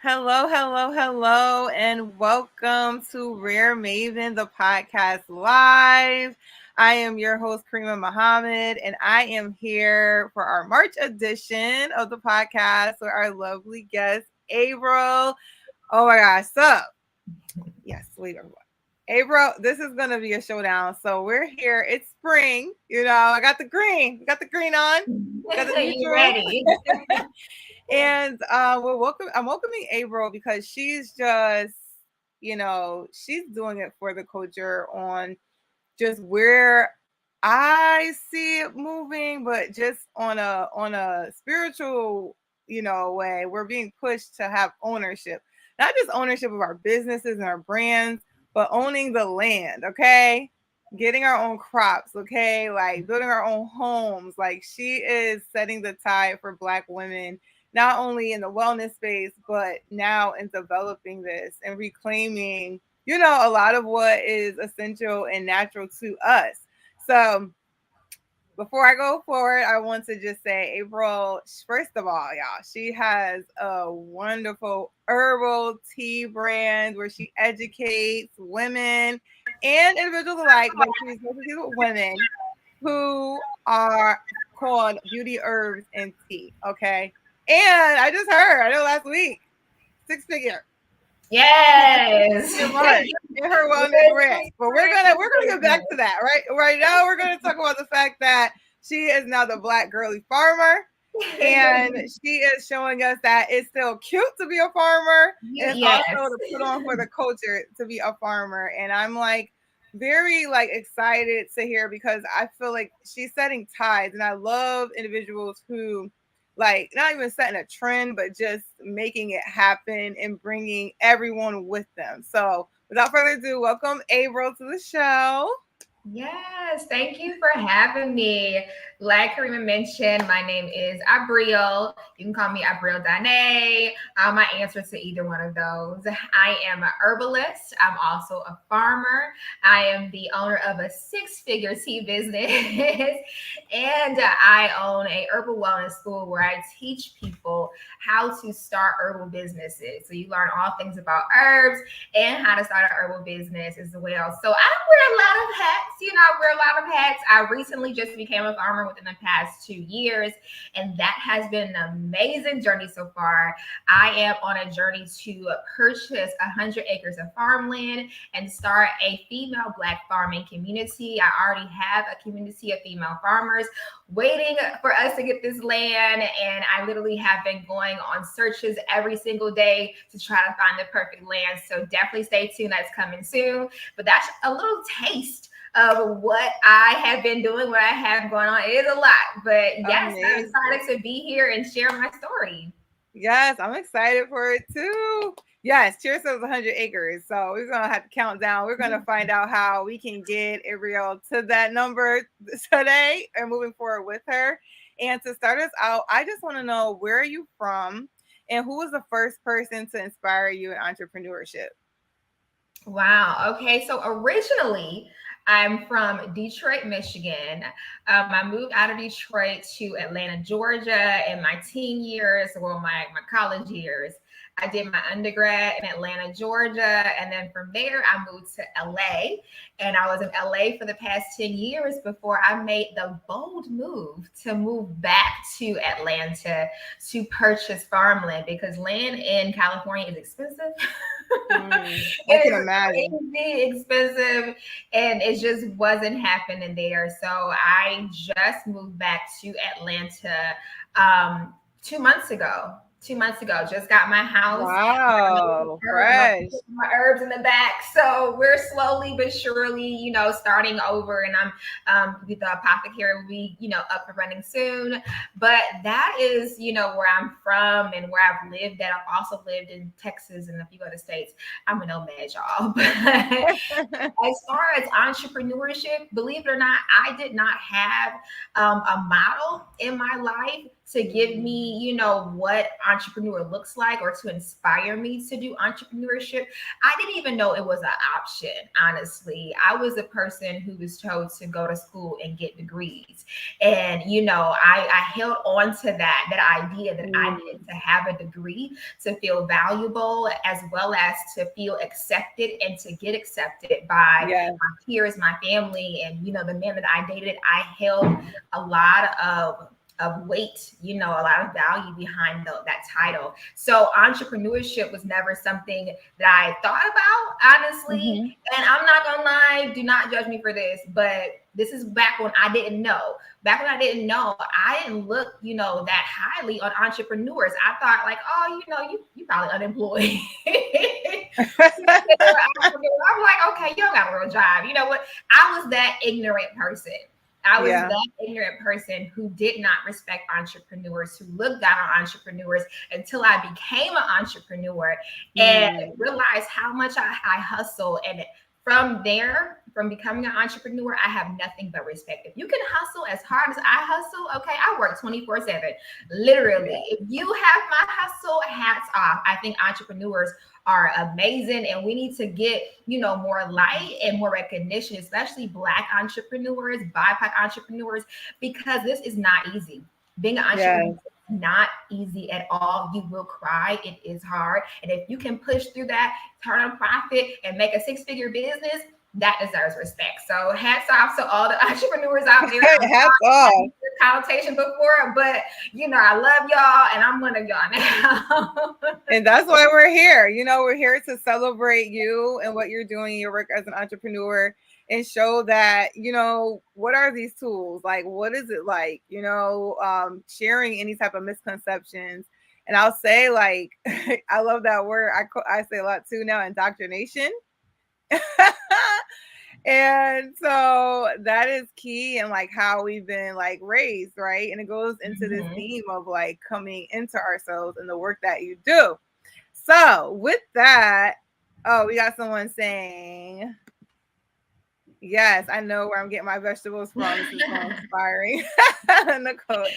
Hello, hello, hello, and welcome to RareMaven, the podcast live. I am your host, Kareemah Muhammad, and I am here for our March edition of the podcast with our lovely guest, Abril. Oh my gosh, sup? Yes, wait, everyone. Abril, this is gonna be a showdown. So we're here. It's spring. I got the green. We got the green on. Got the You neutral. ready? And I'm welcoming Abril because she's just, she's doing it for the culture on just where I see it moving, but just on a spiritual, way. We're being pushed to have ownership. Not just ownership of our businesses and our brands, but owning the land, okay? Getting our own crops, okay? Like building our own homes. Like she is setting the tide for Black women, not only in the wellness space, but now in developing this and reclaiming, a lot of what is essential and natural to us. So before I go forward, I want to just say, April, first of all, y'all, she has a wonderful herbal tea brand where she educates women and individuals alike, but she's mostly with women who are called beauty herbs and tea. Okay. And I know last week, 6 figure Yes. in her wellness brand. But we're gonna get back to that, right? Right now we're gonna talk about the fact that she is now the Black girly farmer. And she is showing us that it's still cute to be a farmer, and it's Yes. also to put on for the culture to be a farmer. And I'm like very like excited to hear because I feel like she's setting tides, and I love individuals who like not even setting a trend, but just making it happen and bringing everyone with them. So without further ado, welcome Abril to the show. Yes, thank you for having me. Like Kareemah mentioned, my name is Abril. You can call me Abril Donea. My answer to either one of those. I am an herbalist. I'm also a farmer. I am the owner of a six-figure tea business, and I own a herbal wellness school where I teach people how to start herbal businesses. So you learn all things about herbs and how to start an herbal business as well. So I wear a lot of hats. I wear a lot of hats. I recently just became a farmer within the past 2 years, and that has been an amazing journey so far. I am on a journey to purchase 100 acres of farmland and start a female Black farming community. I already have a community of female farmers waiting for us to get this land, and I literally have been going on searches every single day to try to find the perfect land. So definitely stay tuned. That's coming soon. But that's a little taste of what I have been doing, what I have going on. It is a lot, but yes, Amazing. I'm excited to be here and share my story. Yes, I'm excited for it too. Yes, cheers to 100 acres. So we're gonna have to count down. We're gonna find out how we can get Ariel to that number today and moving forward with her. And to start us out, I just want to know, where are you from, and who was the first person to inspire you in entrepreneurship? Wow. Okay. So originally, I'm from Detroit, Michigan. I moved out of Detroit to Atlanta, Georgia in my teen years, well, my college years. I did my undergrad in Atlanta, Georgia. And then from there, I moved to LA. And I was in LA for the past 10 years before I made the bold move to move back to Atlanta to purchase farmland because land in California is expensive. I It can is imagine. crazy expensive, and it just wasn't happening there. So I just moved back to Atlanta 2 months ago. 2 months ago, just got my house. Wow, My fresh. my herbs in the back. So we're slowly but surely, starting over, and I'm the apothecary will be, up and running soon. But that is, where I'm from and where I've lived. That I've also lived in Texas and a few other states. I'm a nomad, y'all. But as far as entrepreneurship, believe it or not, I did not have a model in my life to give me, you know, what entrepreneur looks like or to inspire me to do entrepreneurship. I didn't even know it was an option, honestly. I was a person who was told to go to school and get degrees. And, you know, I held on to that idea that I needed to have a degree to feel valuable as well as to feel accepted and to get accepted by Yeah. my peers, my family, and, you know, the men that I dated. I held a lot of weight, you know, a lot of value behind that title. So entrepreneurship was never something that I thought about, honestly. And I'm not gonna lie, do not judge me for this, but this is back when I didn't know. Back when I didn't know, I didn't look, you know, that highly on entrepreneurs. I thought like, oh, you know, you probably unemployed. I'm like, okay, you don't got a real job. You know what? I was that ignorant person. I was Yeah. that ignorant person who did not respect entrepreneurs, who looked down on entrepreneurs until I became an entrepreneur and realized how much I hustle. And from there, from becoming an entrepreneur, I have nothing but respect. If you can hustle as hard as I hustle, okay, I work 24/7. Literally. Yeah. If you have my hustle, hats off. I think entrepreneurs are amazing, and we need to get, you know, more light and more recognition, especially Black entrepreneurs, BIPOC entrepreneurs, because this is not easy. Being an entrepreneur Yes. is not easy at all. You will cry. It is hard. And if you can push through that, turn a profit, and make a six-figure business, that deserves respect. So hats off to all the entrepreneurs out there. Hats off. Connotation before, but you know, I love y'all and I'm one of y'all now. And that's why we're here. You know, we're here to celebrate you and what you're doing in your work as an entrepreneur and show that, you know, what are these tools? Like, what is it like? You know, sharing any type of misconceptions. And I'll say, like, I love that word. I say a lot too now, indoctrination. And so that is key and like how we've been like raised, right? And it goes into this theme of like coming into ourselves and the work that you do. So with that, oh, we got someone saying, yes, I know where I'm getting my vegetables from. This is so inspiring. Nicole.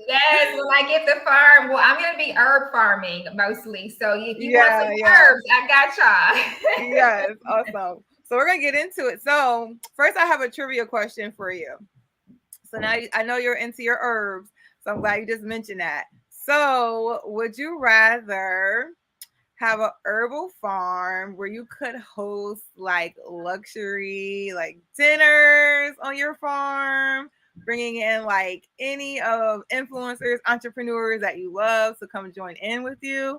Yes, when I get the farm, well, I'm gonna be herb farming mostly. So if you want some herbs, I got y'all. Yes, awesome. So we're gonna get into it. So first, I have a trivia question for you. So now I know you're into your herbs, so I'm glad you just mentioned that. So would you rather have a herbal farm where you could host like luxury like dinners on your farm, bringing in like any of influencers, entrepreneurs that you love to come join in with you?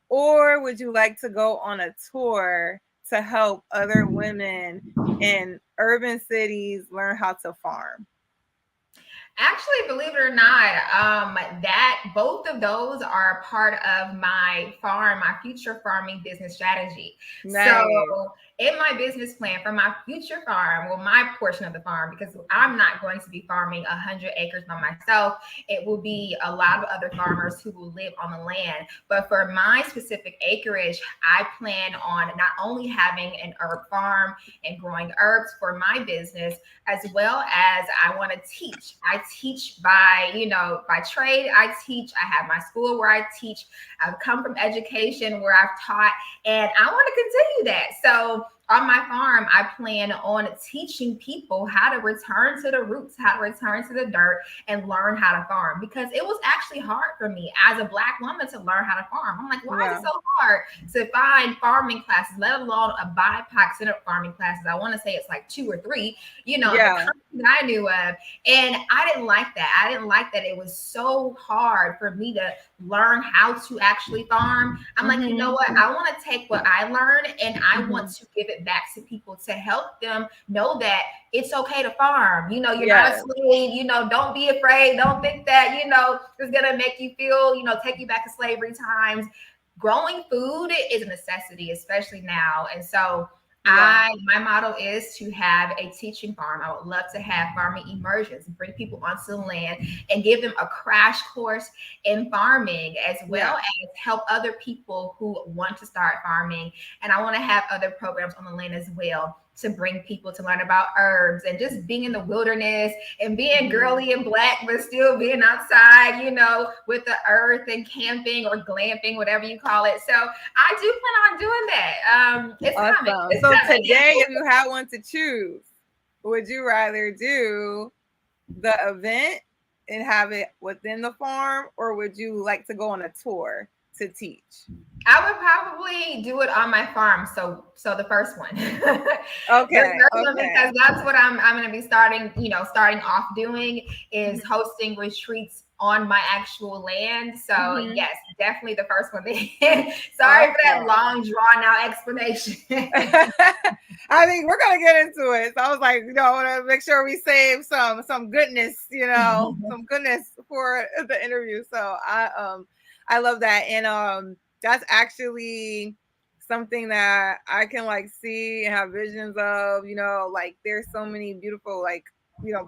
Or would you like to go on a tour to help other women in urban cities learn how to farm? Actually, believe it or not, that both of those are a part of my future farming business strategy. Nice. So in my business plan for my future farm, well, my portion of the farm, because I'm not going to be farming 100 acres by myself. It will be a lot of other farmers who will live on the land. But for my specific acreage, I plan on not only having an herb farm and growing herbs for my business, as well as I want to teach. I teach by, you know, by trade. I teach. I have my school where I teach. I've come from education where I've taught, and I want to continue that. So on my farm, I plan on teaching people how to return to the roots, how to return to the dirt and learn how to farm, because it was actually hard for me as a Black woman to learn how to farm. I'm like, why is it so hard to find farming classes, let alone a BIPOC centered farming classes? I want to say it's like 2 or 3, you know, the countries I knew of. And I didn't like that. I didn't like that it was so hard for me to learn how to actually farm. I'm like, you know what? I want to take what I learned and I want to give it back to people to help them know that it's okay to farm. You know, you're not a slave. You know, don't be afraid. Don't think that, you know, it's going to make you feel, you know, take you back to slavery times. Growing food is a necessity, especially now. And so my motto is to have a teaching farm. I would love to have farming immersions, bring people onto the land and give them a crash course in farming, as well as help other people who want to start farming. And I want to have other programs on the land as well. to bring people to learn about herbs and just being in the wilderness and being girly and Black, but still being outside, with the earth and camping or glamping, whatever you call it. So I do plan on doing that. It's awesome. coming. So today, if you had one to choose, would you rather do the event and have it within the farm, or would you like to go on a tour to teach? I would probably do it on my farm. So the first one. Okay. Because that's what I'm going to be starting off doing is hosting retreats on my actual land. So yes, definitely the first one. Sorry for that long drawn out explanation. I think we're going to get into it. So I was like, I want to make sure we save some goodness, some goodness for the interview. So I love that. And that's actually something that I can see and have visions of, there's so many beautiful,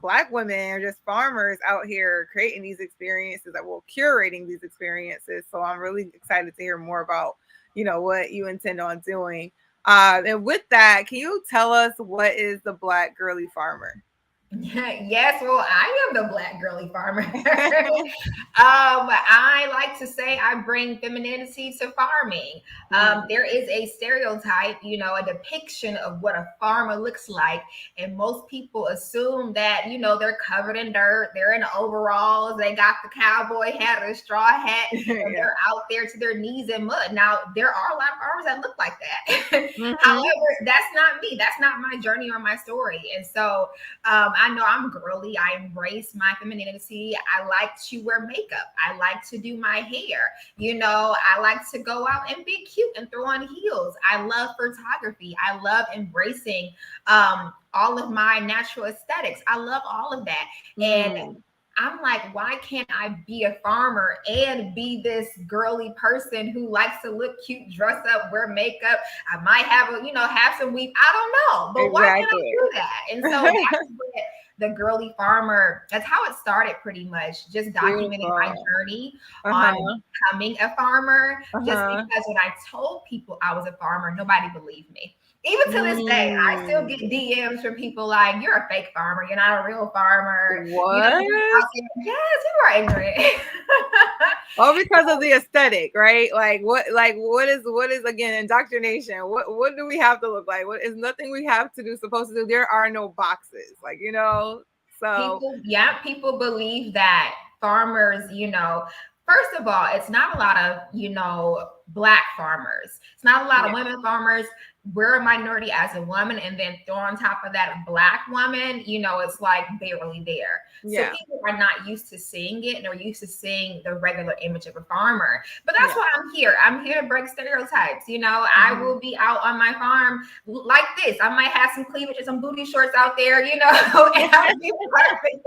Black women or just farmers out here creating these experiences, curating these experiences. So I'm really excited to hear more about, what you intend on doing. And with that, can you tell us what is the Black girly farmer? Yes, well, I am the Black girly farmer. I like to say I bring femininity to farming. There is a stereotype, a depiction of what a farmer looks like. And most people assume that, they're covered in dirt, they're in overalls, they got the cowboy hat or the straw hat, and they're out there to their knees in mud. Now, there are a lot of farmers that look like that. However, that's not me. That's not my journey or my story. And so I know I'm girly. I embrace my femininity. I like to wear makeup. I like to do my hair. I like to go out and be cute and throw on heels. I love photography. I love embracing all of my natural aesthetics. I love all of that. And I'm like, why can't I be a farmer and be this girly person who likes to look cute, dress up, wear makeup? I might have have some weave. I don't know, but why can't I do that? And so that's what the girly farmer, that's how it started pretty much, just documenting my journey on becoming a farmer. Just because when I told people I was a farmer, nobody believed me. Even to this day, I still get DMs from people like, "You're a fake farmer. You're not a real farmer." What? Yes, you are ignorant. All because of the aesthetic, right? What is again indoctrination? What do we have to look like? What is nothing we have to do, supposed to do? There are no boxes, So people believe that farmers, first of all, it's not a lot of, Black farmers. It's not a lot of women farmers. We're a minority as a woman, and then throw on top of that a Black woman, it's like barely there. So people are not used to seeing it, and they're used to seeing the regular image of a farmer. But that's why I'm here. I'm here to break stereotypes. I will be out on my farm like this. I might have some cleavage and some booty shorts out there, and I'll be perfect.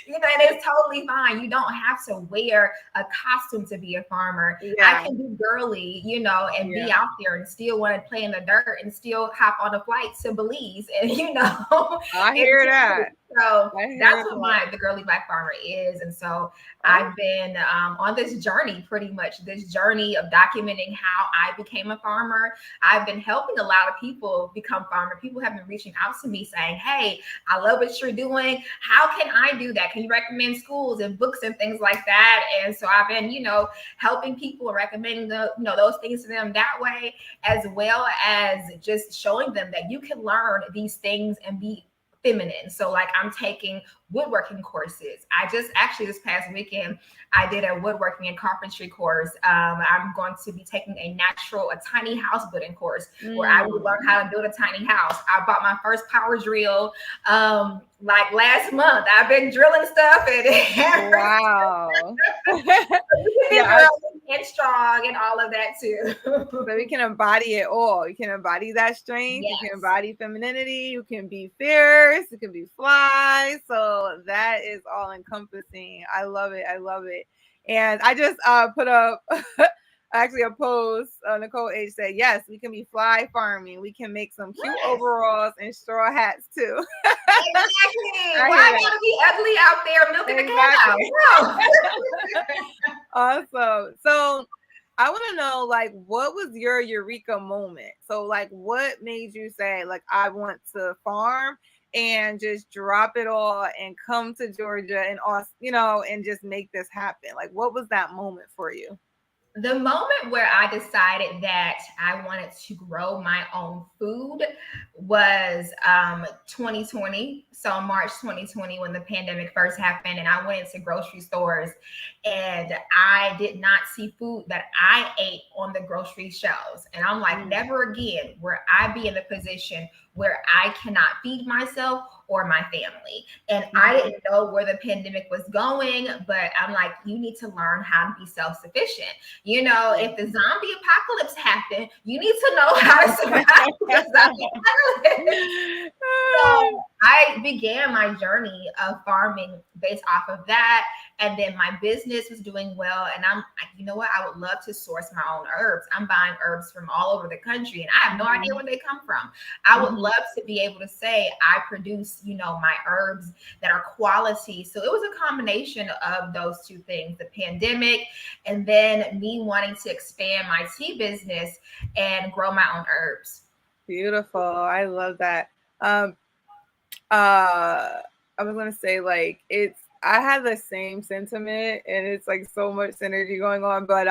And it's totally fine. You don't have to wear a costume to be a farmer. I can be girly, and be out there and still want to play in the dirt and still hop on a flight to Belize. And I hear that. So that's what the girly Black farmer is. And so I've been on this journey, pretty much this journey of documenting how I became a farmer. I've been helping a lot of people become farmer. People have been reaching out to me saying, "Hey, I love what you're doing. How can I do that? Can you recommend schools and books and things like that?" And so I've been, helping people, recommending those things to them that way, as well as just showing them that you can learn these things and be feminine. So I'm taking woodworking courses. I just actually this past weekend, I did a woodworking and carpentry course. I'm going to be taking a tiny house building course where I will learn how to build a tiny house. I bought my first power drill last month. I've been drilling stuff and wow. And strong and all of that too. So we can embody it all. You can embody that strength. You can embody femininity. You can be fierce. You can be fly. So that is all encompassing. I love it. I love it. And I just put up actually a post. Nicole H said, "Yes, we can be fly farming. We can make some cute overalls and straw hats too." Exactly. Why gotta be ugly out there milking the cow? No. Awesome. So I want to know, like, what was your eureka moment? So, like, what made you say, like, I want to farm and just drop it all and come to Georgia and, and just make this happen? Like, what was that moment for you? The moment where I decided that I wanted to grow my own food was 2020. So March 2020, when the pandemic first happened, and I went into grocery stores and I did not see food that I ate on the grocery shelves. And I'm like, never again where I be in the position where I cannot feed myself or my family. And I didn't know where the pandemic was going, but I'm like, you need to learn how to be self-sufficient. You know, if the zombie apocalypse happened, you need to know how to survive the zombie apocalypse. So I began my journey of farming based off of that. And then my business was doing well. And I'm like, you know what? I would love to source my own herbs. I'm buying herbs from all over the country and I have no idea where they come from. I would love to be able to say I produce, my herbs that are quality. So it was a combination of those two things, the pandemic and then me wanting to expand my tea business and grow my own herbs. Beautiful. I love that. I was gonna say, like, I had the same sentiment and it's like so much synergy going on, but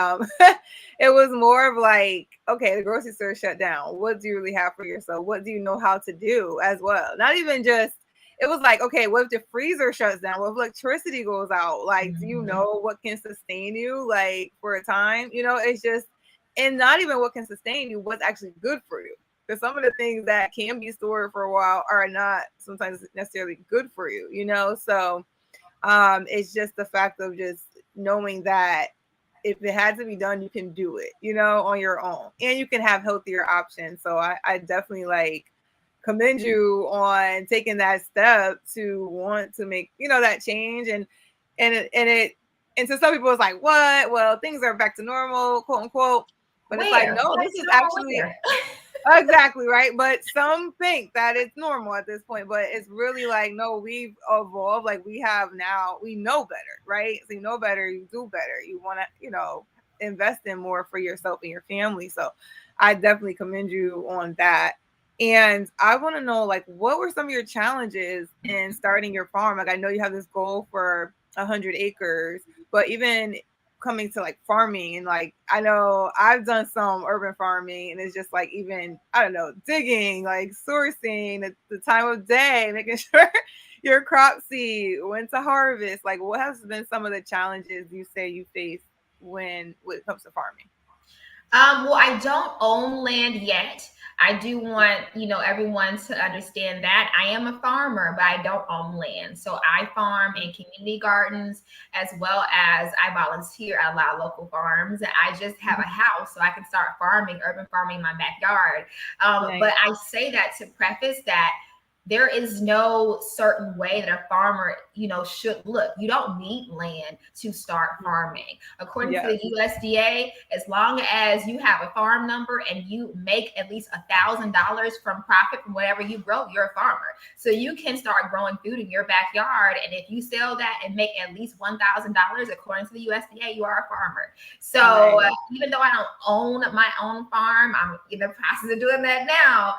it was more of like, okay, the grocery store shut down. What do you really have for yourself? What do you know how to do as well? Not even just, it was like, okay, what if the freezer shuts down? What if electricity goes out? Like, do you know what can sustain you like for a time? It's just, and not even what can sustain you, what's actually good for you. Because some of the things that can be stored for a while are not sometimes necessarily good for you. So it's just the fact of just knowing that if it had to be done, you can do it, on your own, and you can have healthier options. So I definitely like commend you on taking that step to want to make, that change. And to some people it's like, what? Well, things are back to normal, quote unquote. But it's like, no, this is actually exactly right. But some think that it's normal at this point, but it's really like, no, we've evolved. Like we know better, right? So you know better, you do better. You want to, invest in more for yourself and your family. So I definitely commend you on that. And I want to know, like, what were some of your challenges in starting your farm? Like, I know you have this goal for 100 acres, but even coming to like farming, and like I know I've done some urban farming, and it's just like, even I don't know, digging, like sourcing the time of day, making sure your crop seed, when to harvest. Like, what has been some of the challenges you say you face when it comes to farming? Well, I don't own land yet. I do want, everyone to understand that I am a farmer, but I don't own land. So I farm in community gardens as well as I volunteer at a lot of local farms. I just have a house so I can start urban farming in my backyard. Nice. But I say that to preface that there is no certain way that a farmer, should look. You don't need land to start farming. According to the USDA, as long as you have a farm number and you make at least $1,000 from profit from whatever you grow, you're a farmer. So you can start growing food in your backyard. And if you sell that and make at least $1,000, according to the USDA, you are a farmer. So even though I don't own my own farm, I'm in the process of doing that now.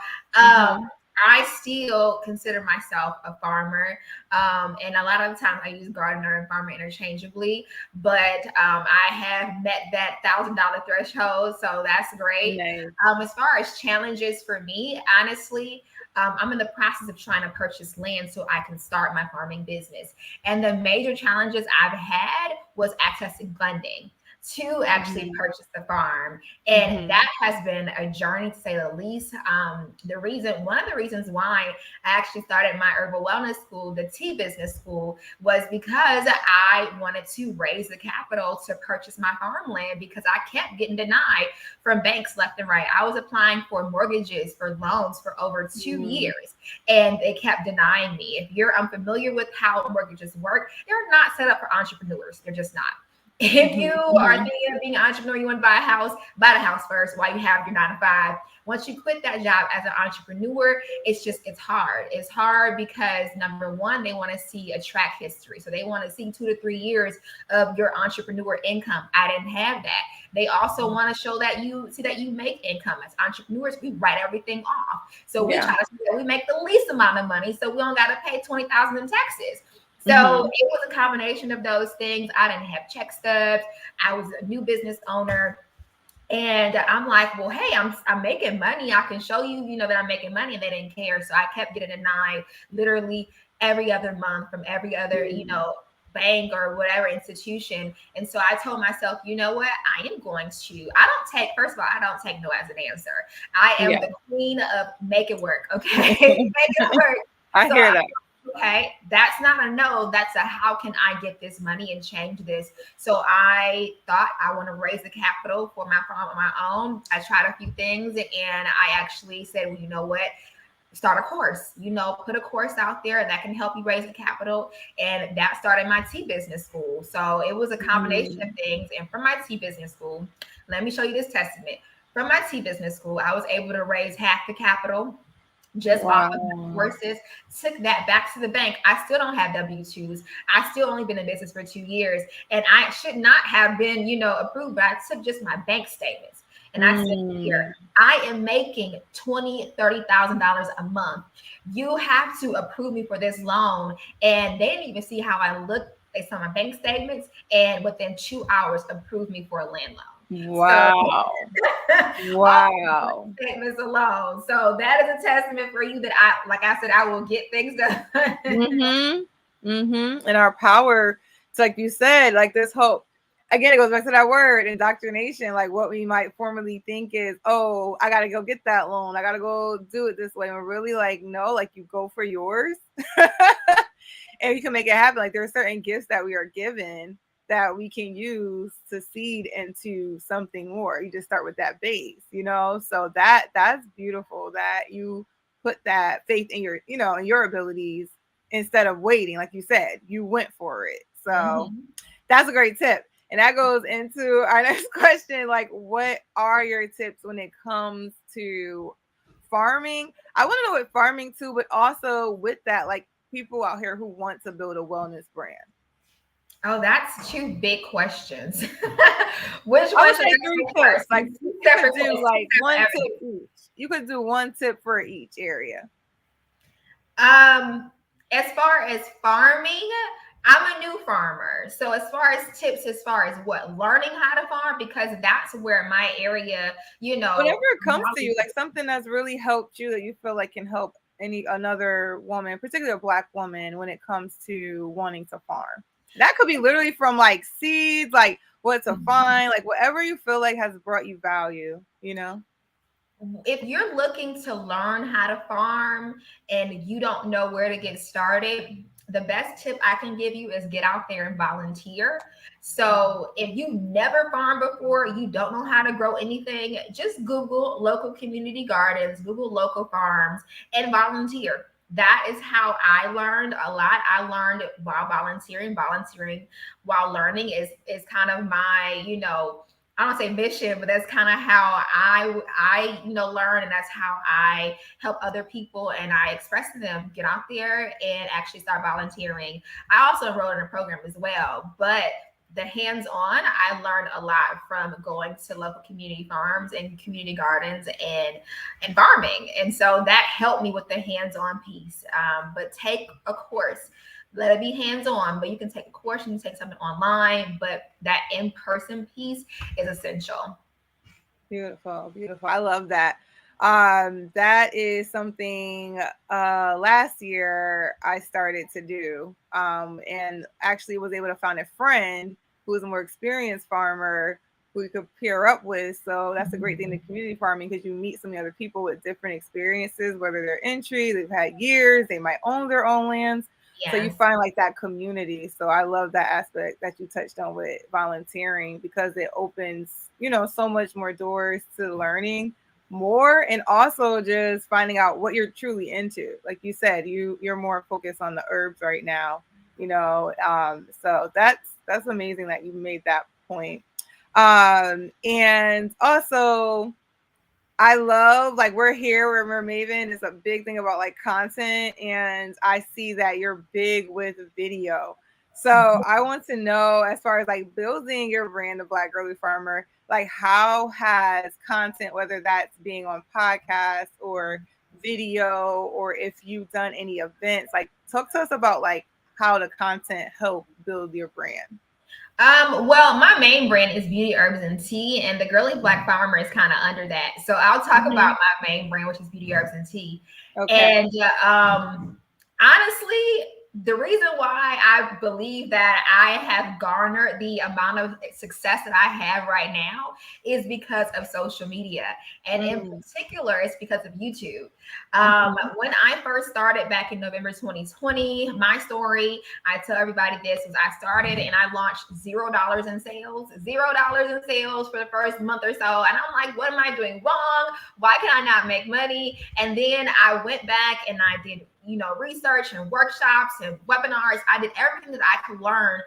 I still consider myself a farmer. And a lot of the times I use gardener and farmer interchangeably, but I have met that $1,000 threshold. So that's great. Nice. As far as challenges for me, honestly, I'm in the process of trying to purchase land so I can start my farming business. And the major challenges I've had was accessing funding to actually purchase the farm. And that has been a journey, to say the least. One of the reasons why I actually started my herbal wellness school, the tea business school, was because I wanted to raise the capital to purchase my farmland, because I kept getting denied from banks left and right. I was applying for mortgages, for loans for over 2 years, and they kept denying me. If you're unfamiliar with how mortgages work, they're not set up for entrepreneurs. They're just not. If you are thinking of being an entrepreneur, you want to buy the house first while you have your 9 to 5. Once you quit that job as an entrepreneur, it's hard. It's hard because, number one, they want to see a track history. So they want to see 2 to 3 years of your entrepreneur income. I didn't have that. They also want to show that you see that you make income. As entrepreneurs, we write everything off. So we try to see that we make the least amount of money so we don't got to pay $20,000 in taxes. So it was a combination of those things. I didn't have check stubs. I was a new business owner. And I'm like, well, hey, I'm making money. I can show you, that I'm making money. And they didn't care. So I kept getting denied literally every other month from every other, bank or whatever institution. And so I told myself, you know what? I don't take, first of all, I don't take no as an answer. I am the queen of make it work. Okay. Make it work. I hear that. Okay, that's not a no. That's a how can I get this money and change this? So I thought I want to raise the capital for my farm on my own. I tried a few things and I actually said, well, you know what? Start a course, put a course out there that can help you raise the capital. And that started my tea business school. So it was a combination of things. And from my tea business school, let me show you this testament. From my tea business school, I was able to raise half the capital just off of the courses, took that back to the bank. I still don't have W-2s. I still only been in business for 2 years. And I should not have been, approved, but I took just my bank statements. And I said, here, I am making $20,000, $30,000 a month. You have to approve me for this loan. And they didn't even see how I looked based on my bank statements. And within 2 hours, approved me for a land loan. Wow. So, wow. Statements alone. So that is a testament for you that like I said, I will get things done. And our power, it's like you said, like this hope. Again, it goes back to that word, indoctrination. Like what we might formerly think is, oh, I got to go get that loan. I got to go do it this way. And we're really like, no, like you go for yours and you can make it happen. Like there are certain gifts that we are given that we can use to seed into something more. You just start with that base, so that's beautiful that you put that faith in your, in your abilities instead of waiting. Like you said, you went for it. So that's a great tip. And that goes into our next question. Like, what are your tips when it comes to farming? I want to know with farming too, but also with that, like people out here who want to build a wellness brand. Oh, that's two big questions. Which one should I do first? Like you could do like one tip each. You could do one tip for each area. As far as farming, I'm a new farmer. So as far as tips, as far as what, learning how to farm, because that's where my area, whatever it comes to you, like something that's really helped you that you feel like can help another woman, particularly a Black woman, when it comes to wanting to farm. That could be literally from like seeds, like what to find, like whatever you feel like has brought you value, If you're looking to learn how to farm and you don't know where to get started, the best tip I can give you is get out there and volunteer. So if you never farmed before, you don't know how to grow anything, just Google local community gardens, Google local farms, and volunteer. That is how I learned a lot. I learned while volunteering. Volunteering while learning is kind of my, I don't say mission, but that's kind of how I learn, and that's how I help other people, and I express to them, get out there and actually start volunteering. I also enrolled in a program as well, but the hands-on, I learned a lot from going to local community farms and community gardens and farming. And so that helped me with the hands-on piece. But take a course. Let it be hands-on, but you can take a course, you can take something online, but that in-person piece is essential. Beautiful. I love that. That is something last year I started to do, and actually was able to find a friend who is a more experienced farmer who you could pair up with. So that's a great thing in community farming, because you meet so many other people with different experiences, whether they're entry, they've had years, they might own their own lands. Yes. So you find like that community. So I love that aspect that you touched on with volunteering, because it opens, so much more doors to learning more, and also just finding out what you're truly into. Like you said, you're more focused on the herbs right now, so that's amazing that you made that point. And also I love, like, we're here, we're RareMaven is a big thing about like content, and I see that you're big with video. So I want to know, as far as like building your brand, the Black Girly Farmer, like how has content, whether that's being on podcasts or video, or if you've done any events, like talk to us about like how the content helped build your brand. Well, my main brand is Beauty Herbs and Tea, and the Girly Black Farmer is kind of under that. So I'll talk about Mm-hmm. my main brand, which is Beauty Herbs and Tea. Okay. And honestly, the reason why I believe that I have garnered the amount of success that I have right now is because of social media. And in Mm-hmm. particular, it's because of YouTube. Mm-hmm. When I first started back in November 2020, my story, I tell everybody this, was I started and I launched $0 in sales, $0 in sales for the first month or so. And I'm like, what am I doing wrong? Why can I not make money? And then I went back and I did, research and workshops and webinars. I did everything that I could learn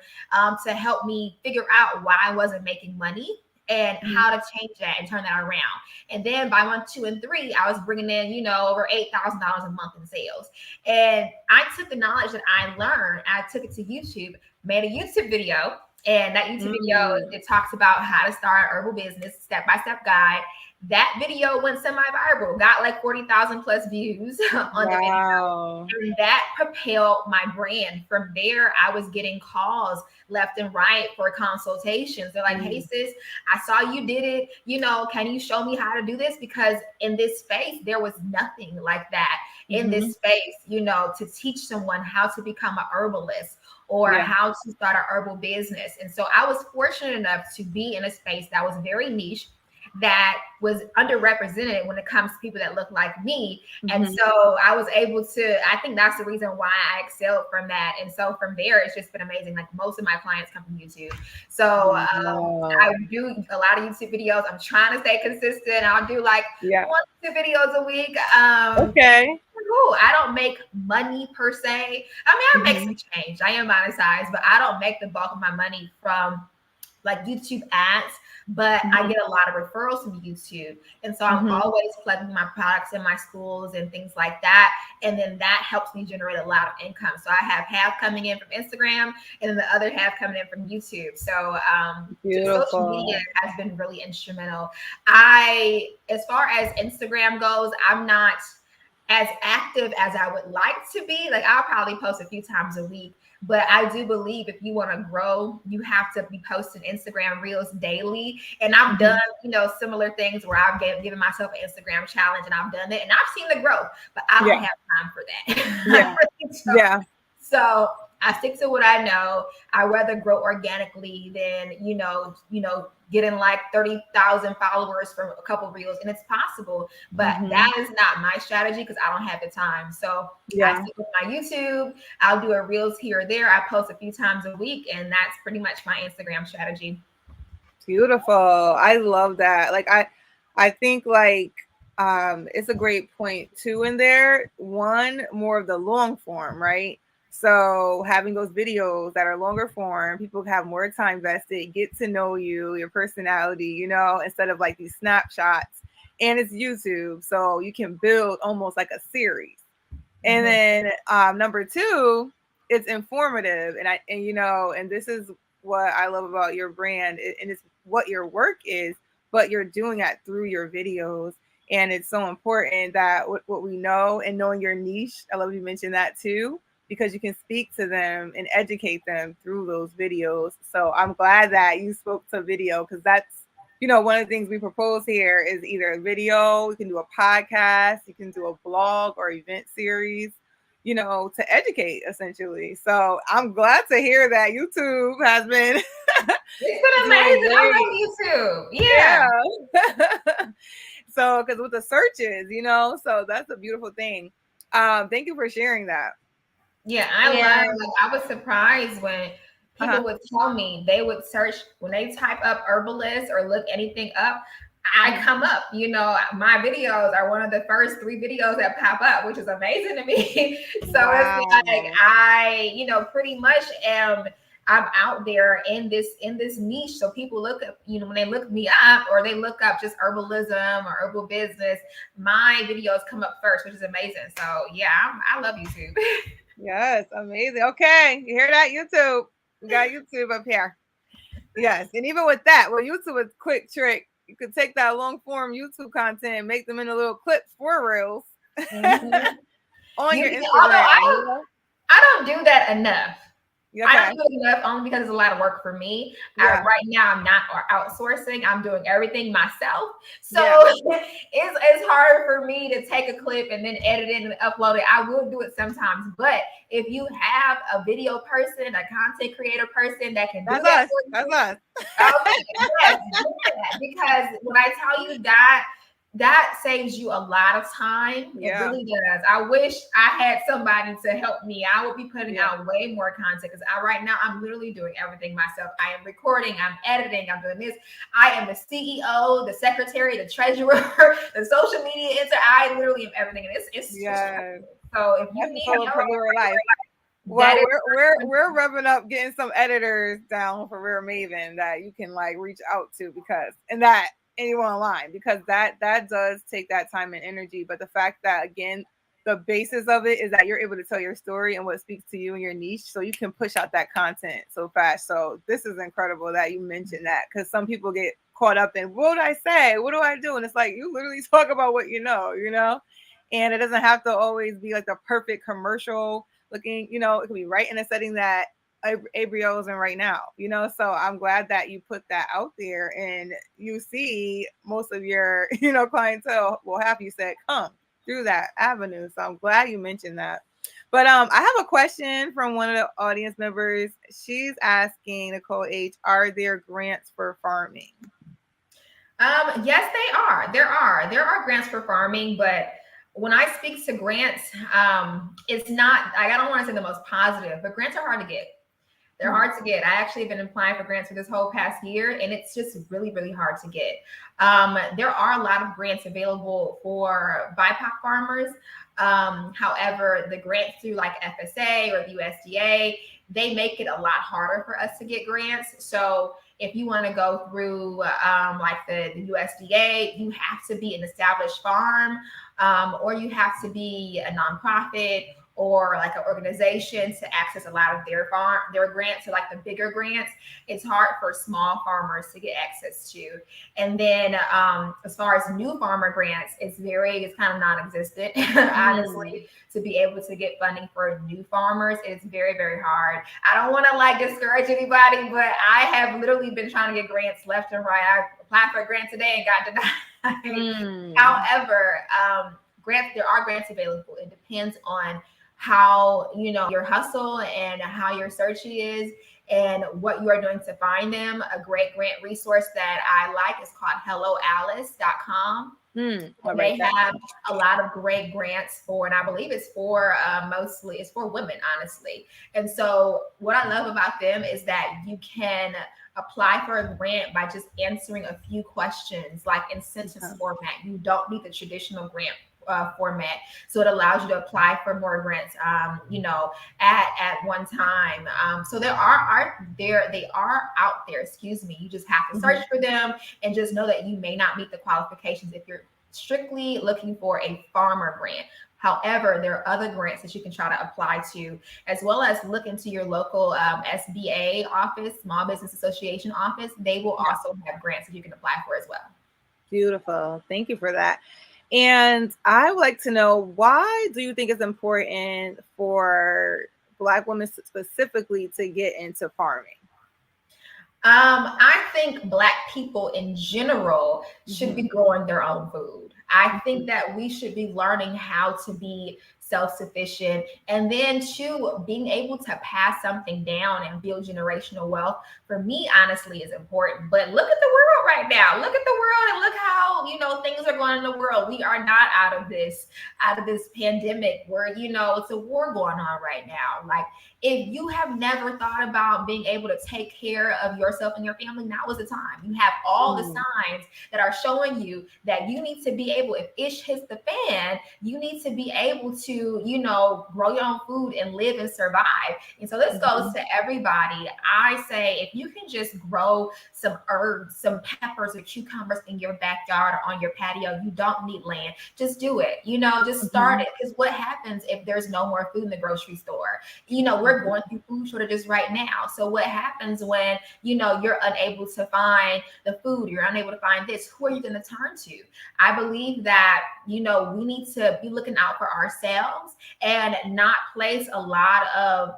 to help me figure out why I wasn't making money and how to change that and turn that around. And then by month 2 and 3, I was bringing in, over $8,000 a month in sales. And I took the knowledge that I learned, I took it to YouTube, made a YouTube video. And that YouTube video, Mm-hmm. it talks about how to start an herbal business, step-by-step guide. That video went semi-viral, got like 40,000 plus views on the video. Wow. And that propelled my brand. From there, I was getting calls left and right for consultations. They're like, hey, sis, I saw you did it. Can you show me how to do this? Because in this space, there was nothing like that in Mm-hmm. this space, to teach someone how to become an herbalist or Yeah. how to start an herbal business. And so I was fortunate enough to be in a space that was very niche, that was underrepresented when it comes to people that look like me. And Mm-hmm. so I was able to, I think that's the reason why I excelled from that. And so from there, it's just been amazing. Like most of my clients come from YouTube. So I Wow. do a lot of YouTube videos. I'm trying to stay consistent. I'll do like Yeah. 1 to 2 videos a week. Okay. Cool. I don't make money per se. I mean, I make Mm-hmm. some change. I am monetized, but I don't make the bulk of my money from like YouTube ads, but I Mm-hmm. get a lot of referrals from YouTube. And so I'm Mm-hmm. always plugging my products in my schools and things like that. And then that helps me generate a lot of income. So I have half coming in from Instagram and then the other half coming in from YouTube. So social media Beautiful. has been really instrumental. As far as Instagram goes, I'm not as active as I would like to be. Like I'll probably post a few times a week, but I do believe if you want to grow, you have to be posting Instagram reels daily. And I've Mm-hmm. done, similar things where I've given myself an Instagram challenge and I've done it and I've seen the growth, but I don't Yeah. have time for that. I Yeah. really don't. Yeah. So I stick to what I know. I rather grow organically than, getting like 30,000 followers from a couple reels. And it's possible, but Mm-hmm. that is not my strategy because I don't have the time. So I Yeah. stick with my YouTube. I'll do a reels here or there. I post a few times a week, and that's pretty much my Instagram strategy. Beautiful. I love that. Like I think like it's a great point too in there. One, more of the long form, right? So having those videos that are longer form, people have more time vested, get to know you, your personality, instead of like these snapshots. And it's YouTube, so you can build almost like a series. And Mhm. then number two, it's informative, and this is what I love about your brand, and it's what your work is, but you're doing that through your videos, and it's so important that what we know and knowing your niche. I love you mentioned that too, because you can speak to them and educate them through those videos. So I'm glad that you spoke to video because that's one of the things we propose here is either a video, you can do a podcast, you can do a blog or event series, to educate essentially. So I'm glad to hear that YouTube has been It's been doing amazing. I great. love YouTube. Yeah. Yeah. So, because with the searches, so that's a beautiful thing. Thank you for sharing that. Yeah, I learned, And like, I was surprised when people uh-huh. would tell me they would search when they type up herbalist or look anything up. I Mhm. come up, my videos are one of the first 3 videos that pop up, which is amazing to me. So it's like Wow. pretty much I'm out there in this niche. So people look up, when they look me up or they look up just herbalism or herbal business, my videos come up first, which is amazing. So yeah, I love YouTube. Yes, amazing. Okay, you hear that, YouTube? We got YouTube up here. Yes, and even with that, well, YouTube is a quick trick. You could take that long form YouTube content and make them into little clips for reels Mhm. on your Although Instagram. You know? I don't do that enough. I Okay. don't do it enough only because it's a lot of work for me. Yeah. Right now, I'm not outsourcing. I'm doing everything myself. So Yeah. it's hard for me to take a clip and then edit it and upload it. I will do it sometimes. But if you have a video person, a content creator person that can do That's that us. for That's you, us. okay, yes, do that. Because when I tell you that saves you a lot of time. It Yeah. really does. I wish I had somebody to help me. I would be putting Yeah. out way more content because right now I'm literally doing everything myself. I am recording, I'm editing, I'm doing this. I am the CEO, the secretary, the treasurer, the social media editor. I literally am everything. And it's Yeah. so if you That's the need help, solopreneur life. that Well, is we're revving up getting some editors down for RareMaven that you can like reach out to because and that anyone online because that does take that time and energy. But the fact that again, the basis of it is that you're able to tell your story and what speaks to you and your niche, so you can push out that content so fast. So this is incredible that you mentioned that because some people get caught up in what do I say, what do I do, and it's like you literally talk about what you know, and it doesn't have to always be like the perfect commercial looking, it could be right in a setting that Abril is in right now, so I'm glad that you put that out there and you see most of your, clientele will have you said come through that avenue. So I'm glad you mentioned that. But I have a question from one of the audience members. She's asking Nicole H, are there grants for farming? Yes, they are. There are grants for farming, but when I speak to grants, it's not. I don't want to say the most positive, but grants are hard to get. They're hard to get. I actually have been applying for grants for this whole past year, and it's just really, really hard to get. There are a lot of grants available for BIPOC farmers. However, the grants through like FSA or the USDA, they make it a lot harder for us to get grants. So if you want to go through like the USDA, you have to be an established farm, or you have to be a nonprofit or like an organization to access a lot of their grants. So like the bigger grants, it's hard for small farmers to get access to. And then as far as new farmer grants, it's kind of non-existent, honestly, to be able to get funding for new farmers. It's very, very hard. I don't want to like discourage anybody, but I have literally been trying to get grants left and right. I applied for a grant today and got denied. However, there are grants available. It depends on how your hustle and how your search is and what you are doing to find them. A great grant resource that I like is called helloalice.com. They have a lot of great grants and I believe it's for mostly it's for women, honestly. And so what I love about them is that you can apply for a grant by just answering a few questions, like in sentence format. You don't need the traditional grant format, so it allows you to apply for more grants at one time. So they are out there, excuse me. You just have to search for them and just know that you may not meet the qualifications if you're strictly looking for a farmer grant. However, there are other grants that you can try to apply to, as well as look into your local SBA office, Small Business Association office. They will also have grants that you can apply for as well. Beautiful. Thank you for that. And I would like to know, why do you think it's important for Black women specifically to get into farming? I think Black people in general should be growing their own food. I think that we should be learning how to be self-sufficient, and then two, being able to pass something down and build generational wealth, for me, honestly, is important. But look at the world right now. Look at the world and look how things are going in the world. We are not out of this pandemic where it's a war going on right now. Like, if you have never thought about being able to take care of yourself and your family, now is the time. You have all the signs that are showing you that you need to be able, if ish hits the fan, you need to be able to to, grow your own food and live and survive. And so this goes to everybody. I say, if you can just grow some herbs, some peppers or cucumbers in your backyard or on your patio, you don't need land. Just do it. Just start it. Because what happens if there's no more food in the grocery store? We're going through food shortages right now. So what happens when, you're unable to find the food, you're unable to find this, who are you going to turn to? I believe that, we need to be looking out for ourselves and not place a lot of,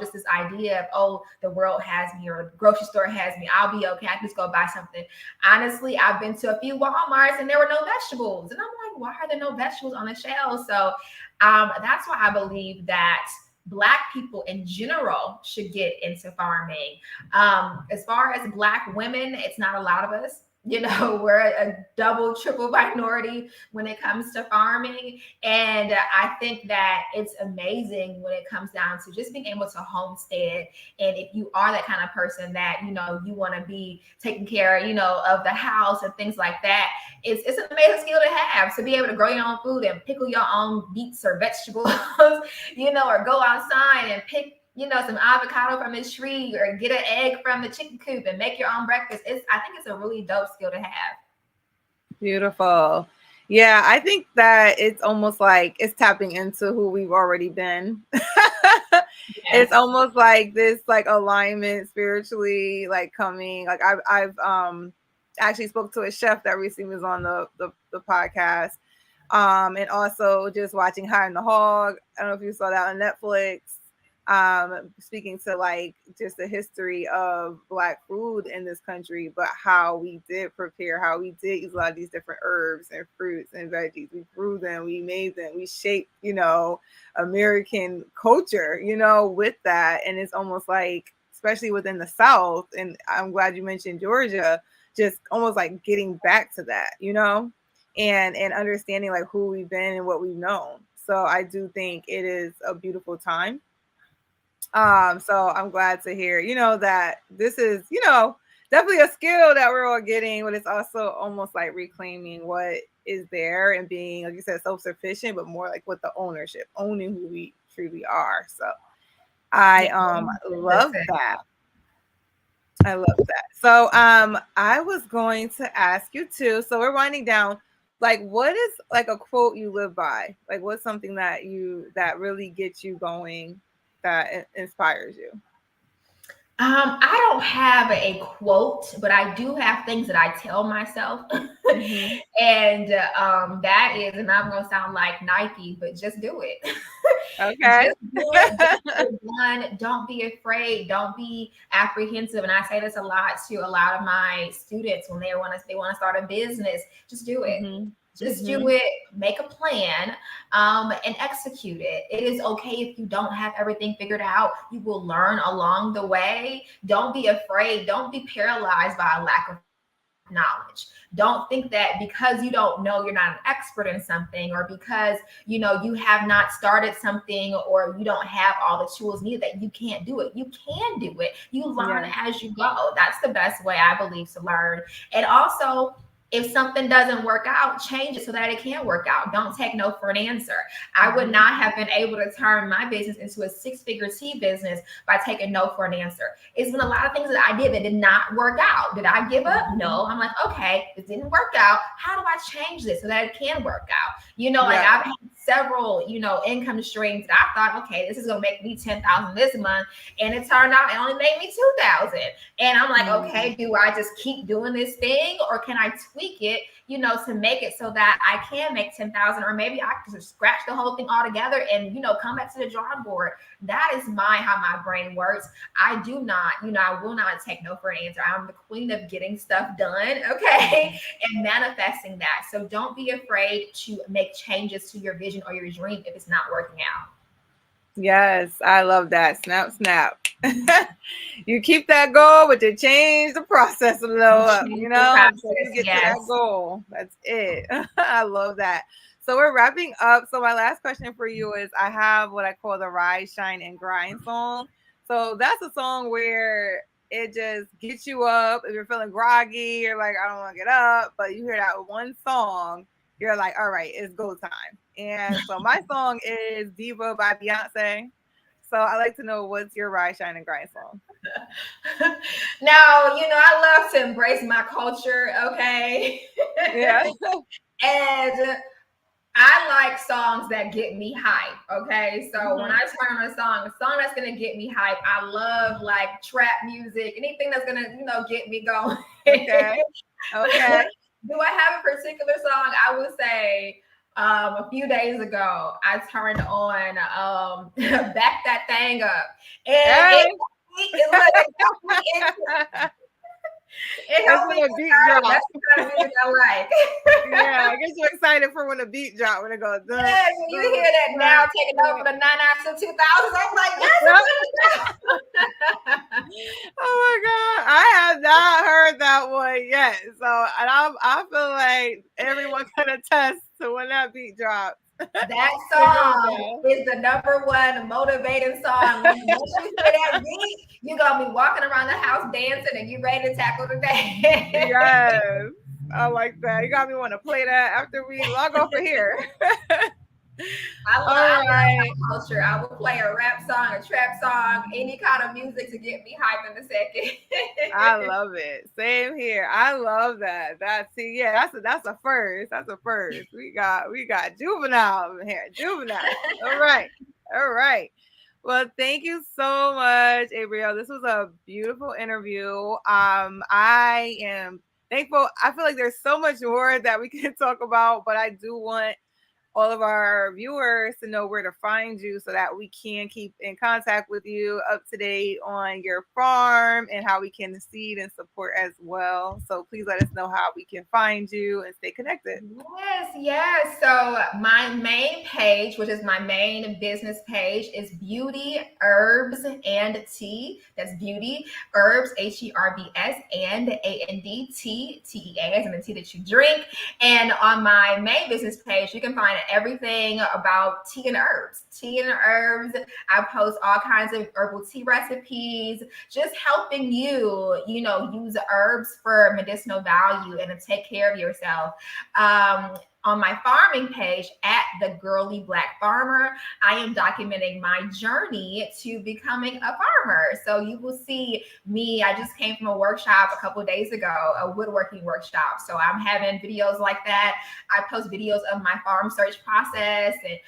just this idea of, oh, the world has me or the grocery store has me, I'll be okay, I can just go buy something. Honestly, I've been to a few Walmarts and there were no vegetables. And I'm like, why are there no vegetables on the shelves? So that's why I believe that Black people in general should get into farming. As far as Black women, it's not a lot of us. We're a double, triple minority when it comes to farming. And I think that it's amazing when it comes down to just being able to homestead. And if you are that kind of person that, you want to be taking care, of the house and things like that, it's an amazing skill to have, to be able to grow your own food and pickle your own beets or vegetables, or go outside and pick some avocado from this tree or get an egg from the chicken coop and make your own breakfast. I think it's a really dope skill to have. Beautiful. Yeah, I think that it's almost like it's tapping into who we've already been. Yes. It's almost like this like alignment spiritually, like coming. Like I've actually spoke to a chef that recently was on the podcast. And also just watching High on the Hog. I don't know if you saw that on Netflix. Speaking to like just the history of Black food in this country, but how we did prepare, how we did use a lot of these different herbs and fruits and veggies. We grew them, we made them, we shaped, American culture, with that. And it's almost like, especially within the South, and I'm glad you mentioned Georgia, just almost like getting back to that, and understanding like who we've been and what we've known. So I do think it is a beautiful time. So I'm glad to hear, that this is, definitely a skill that we're all getting, but it's also almost like reclaiming what is there and being, like you said, self-sufficient, but more like with the ownership, owning who we truly are. So I love that. I love that. So I was going to ask you too. So we're winding down. Like, what is like a quote you live by? Like, what's something that really gets you going, that inspires you? I don't have a quote, but I do have things that I tell myself. And that is, and I'm gonna sound like Nike, but just do it. Okay. Just do it. Just get it done. Don't be afraid. Don't be apprehensive. And I say this a lot to a lot of my students when they want to start a business. Just do it. Just do it, make a plan, and execute it. It is okay if you don't have everything figured out. You will learn along the way. Don't be afraid. Don't be paralyzed by a lack of knowledge. Don't think that because you don't know, you're not an expert in something, or because you have not started something, or you don't have all the tools needed, that you can't do it. You can do it. You learn as you go. That's the best way, I believe, to learn. And also, if something doesn't work out, change it so that it can work out. Don't take no for an answer. I would not have been able to turn my business into a 6-figure tea business by taking no for an answer. It's been a lot of things that I did that did not work out. Did I give up? No. I'm like, okay, this didn't work out. How do I change this so that it can work out? Like I've had several, income streams that I thought, okay, this is gonna make me $10,000 this month, and it turned out it only made me $2,000. And I'm like, okay, do I just keep doing this thing, or can I tweak it, to make it so that I can make 10,000, or maybe I can just scratch the whole thing all together and, come back to the drawing board. That is how my brain works. I do not, I will not take no for an answer. I'm the queen of getting stuff done. Okay. And manifesting that. So don't be afraid to make changes to your vision or your dream if it's not working out. Yes, I love that. Snap, snap. You keep that goal, but you change the process a little up, so you get to that goal. That's it. I love that. So we're wrapping up. So my last question for you is, I have what I call the Rise, Shine, and Grind song. So that's a song where it just gets you up. If you're feeling groggy, you're like, I don't want to get up, but you hear that one song, you're like, all right, it's go time. And so my song is Diva by Beyonce. So I like to know, what's your Rise, Shine, and Grind song? Now, I love to embrace my culture, okay? Yeah. And I like songs that get me hype. Okay. So when I turn on a song that's gonna get me hype, I love like trap music, anything that's gonna, get me going. Okay. Okay. Do I have a particular song? I would say a few days ago, I turned on Back That Thing Up. And Hey. it got me into it That's helped when me a get beat started. drop. That's the kind of music I like. Yeah, I get you excited for when the beat drop, when it goes. Yes, when you hear that now taking over the 99s and 2000s, I'm like, yes, Oh my God, I have not heard that one yet. So, and I feel like everyone can attest to when that beat drops. that song is the #1 motivating song. Once you hear that beat, you're gonna be walking around the house dancing and you ready to tackle the day. Yes, I like that. You got me want to play that after we log off of here. I love right. my culture. I will play a rap song, a trap song, any kind of music to get me hype in a second. I love it. Same here. I love that. That's a first. That's a first. We got juvenile over here. Juvenile. All right. All right. Well, thank you so much, Abril. This was a beautiful interview. I am thankful. I feel like there's so much more that we can talk about, but I do want all of our viewers to know where to find you so that we can keep in contact with you, up to date on your farm and how we can seed and support as well. So please let us know how we can find you and stay connected. Yes. So my main page, which is my main business page, is Beauty, Herbs, and Tea. That's Beauty, Herbs, HERBS, and AND TEA, as in the tea that you drink. And on my main business page, you can find everything about tea and herbs. Tea and herbs. I post all kinds of herbal tea recipes, just helping you, use herbs for medicinal value and to take care of yourself. On my farming page at the Girly Black Farmer, I am documenting my journey to becoming a farmer. So you will see me. I just came from a workshop a couple of days ago, a woodworking workshop. So I'm having videos like that. I post videos of my farm search process and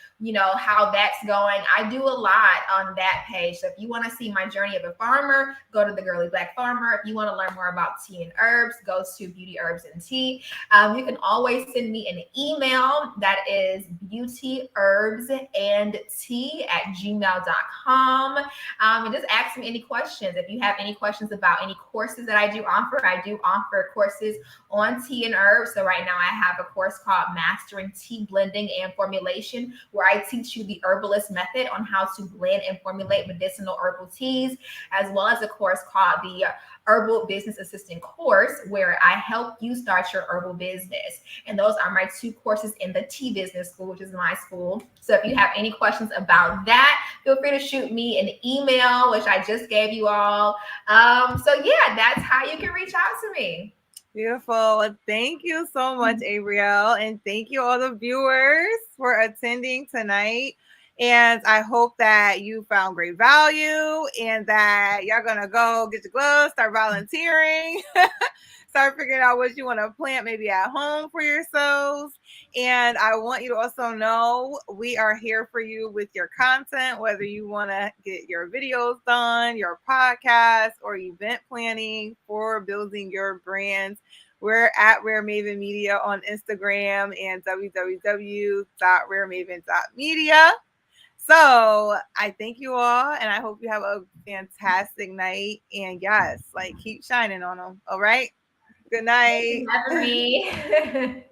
how that's going. I do a lot on that page. So if you want to see my journey of a farmer, go to the Girly Black Farmer. If you want to learn more about tea and herbs, go to Beauty, Herbs, and Tea. You can always send me an email. That is beautyherbsandtea@gmail.com. And just ask me any questions. If you have any questions about any courses that I do offer courses on tea and herbs. So right now I have a course called Mastering Tea Blending and Formulation, where I teach you the herbalist method on how to blend and formulate medicinal herbal teas, as well as a course called the Herbal Business Assistant course, where I help you start your herbal business. And those are my 2 courses in the Tea Business School, which is my school. So if you have any questions about that, feel free to shoot me an email, which I just gave you all. So yeah, that's how you can reach out to me. Beautiful. Thank you so much, Abril. And thank you, all the viewers, for attending tonight. And I hope that you found great value and that y'all going to go get your gloves, start volunteering, start figuring out what you want to plant maybe at home for yourselves. And I want you to also know we are here for you with your content, whether you want to get your videos done, your podcast, or event planning for building your brands. We're at RareMaven Media on Instagram and www.raremaven.media. So I thank you all, and I hope you have a fantastic night. And yes, keep shining on them. All right. Good night. Thank you for having me.